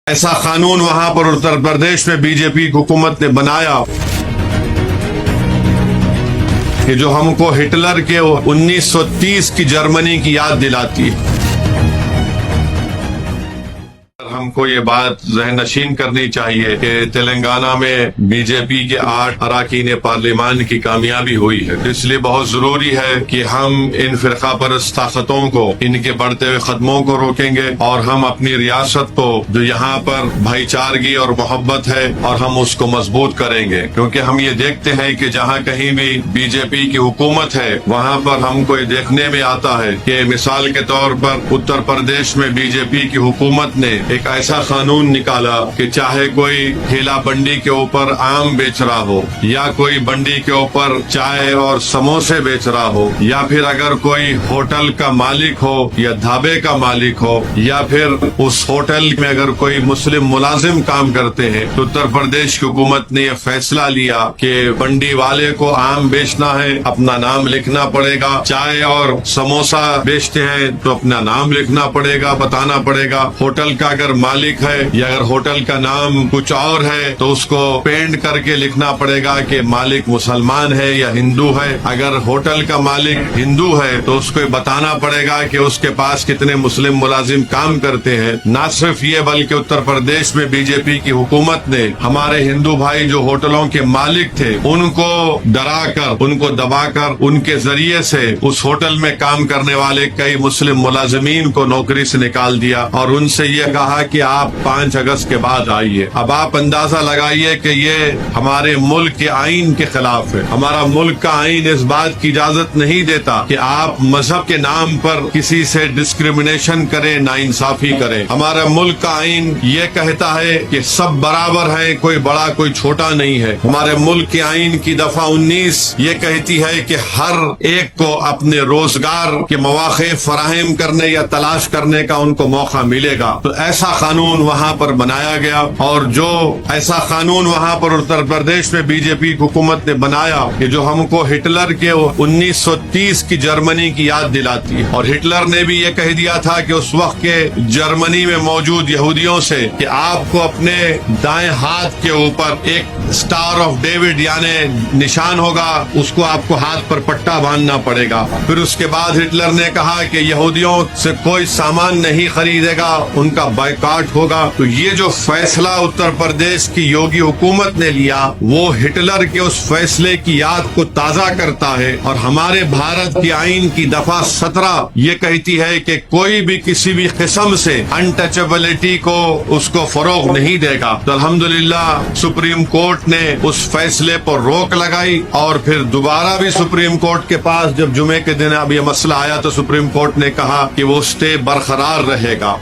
ایسا قانون وہاں پر اتر پردیش میں بی جے پی حکومت نے بنایا کہ جو ہم کو ہٹلر کے 1930 کی جرمنی کی یاد دلاتی ہے۔ ہم کو یہ بات ذہن نشین کرنی چاہیے کہ تلنگانہ میں بی جے پی کے 8 اراکین پارلیمان کی کامیابی ہوئی ہے، اس لیے بہت ضروری ہے کہ ہم ان فرقہ پرست طاقتوں کو، ان کے بڑھتے ہوئے قدموں کو روکیں گے اور ہم اپنی ریاست کو جو یہاں پر بھائی چارگی اور محبت ہے اور ہم اس کو مضبوط کریں گے، کیونکہ ہم یہ دیکھتے ہیں کہ جہاں کہیں بھی بی جے پی کی حکومت ہے وہاں پر ہم کو یہ دیکھنے میں آتا ہے کہ مثال کے طور پر اتر پردیش میں بی جے پی کی حکومت نے ایک ایسا قانون نکالا کہ چاہے کوئی ٹھیلا بنڈی کے اوپر آم بیچ رہا ہو، یا کوئی بنڈی کے اوپر چائے اور سموسے بیچ رہا ہو، یا پھر اگر کوئی ہوٹل کا مالک ہو یا ڈھابے کا مالک ہو، یا پھر اس ہوٹل میں اگر کوئی مسلم ملازم کام کرتے ہیں، تو اتر پردیش کی حکومت نے یہ فیصلہ لیا کہ بنڈی والے کو آم بیچنا ہے اپنا نام لکھنا پڑے گا، چائے اور سموسا بیچتے ہیں تو اپنا نام لکھنا پڑے گا، بتانا پڑے گا، ہوٹل کا اگر مالک ہے یا اگر ہوٹل کا نام کچھ اور ہے تو اس کو پینٹ کر کے لکھنا پڑے گا کہ مالک مسلمان ہے یا ہندو ہے، اگر ہوٹل کا مالک ہندو ہے تو اس کو بتانا پڑے گا کہ اس کے پاس کتنے مسلم ملازم کام کرتے ہیں۔ نہ صرف یہ بلکہ اتر پردیش میں بی جے پی کی حکومت نے ہمارے ہندو بھائی جو ہوٹلوں کے مالک تھے ان کو ڈرا کر، ان کو دبا کر، ان کے ذریعے سے اس ہوٹل میں کام کرنے والے کئی مسلم ملازمین کو نوکری سے نکال دیا اور ان سے یہ کہا کہ آپ 5 اگست کے بعد آئیے۔ اب آپ اندازہ لگائیے کہ یہ ہمارے ملک کے آئین کے خلاف ہے۔ ہمارا ملک کا آئین اس بات کی اجازت نہیں دیتا کہ آپ مذہب کے نام پر کسی سے ڈسکریمنیشن کریں، ناانصافی کریں۔ ہمارا ملک کا آئین یہ کہتا ہے کہ سب برابر ہیں، کوئی بڑا کوئی چھوٹا نہیں ہے۔ ہمارے ملک کے آئین کی دفعہ 19 یہ کہتی ہے کہ ہر ایک کو اپنے روزگار کے مواقع فراہم کرنے یا تلاش کرنے کا ان کو موقع ملے گا۔ تو ایسا قانون وہاں پر بنایا گیا، اور جو ایسا قانون وہاں پر اتر پردیش میں بی جے پی حکومت نے بنایا کہ جو ہم کو ہٹلر کے 1930 کی جرمنی کی یاد دلاتی ہے، اور ہٹلر نے بھی یہ کہہ دیا تھا کہ اس وقت کے جرمنی میں موجود یہودیوں سے کہ آپ کو اپنے دائیں ہاتھ کے اوپر ایک اسٹار آف ڈیوڈ یعنی نشان ہوگا، اس کو آپ کو ہاتھ پر پٹا باندھنا پڑے گا۔ پھر اس کے بعد ہٹلر نے کہا کہ یہودیوں سے کوئی سامان نہیں خریدے گا، ان کا بائیکاٹ ہوگا۔ تو یہ جو فیصلہ اتر پردیش کی یوگی حکومت نے لیا وہ ہٹلر کے اس فیصلے کی یاد کو تازہ کرتا ہے، اور ہمارے بھارت کی آئین کی دفعہ 17 یہ کہتی ہے کہ کوئی بھی کسی بھی قسم سے انٹچبلٹی کو اس کو فروغ نہیں دے گا۔ تو الحمدللہ سپریم کورٹ نے اس فیصلے پر روک لگائی، اور پھر دوبارہ بھی سپریم کورٹ کے پاس جب جمعے کے دن اب یہ مسئلہ آیا تو سپریم کورٹ نے کہا کہ وہ اسٹے برقرار رہے گا۔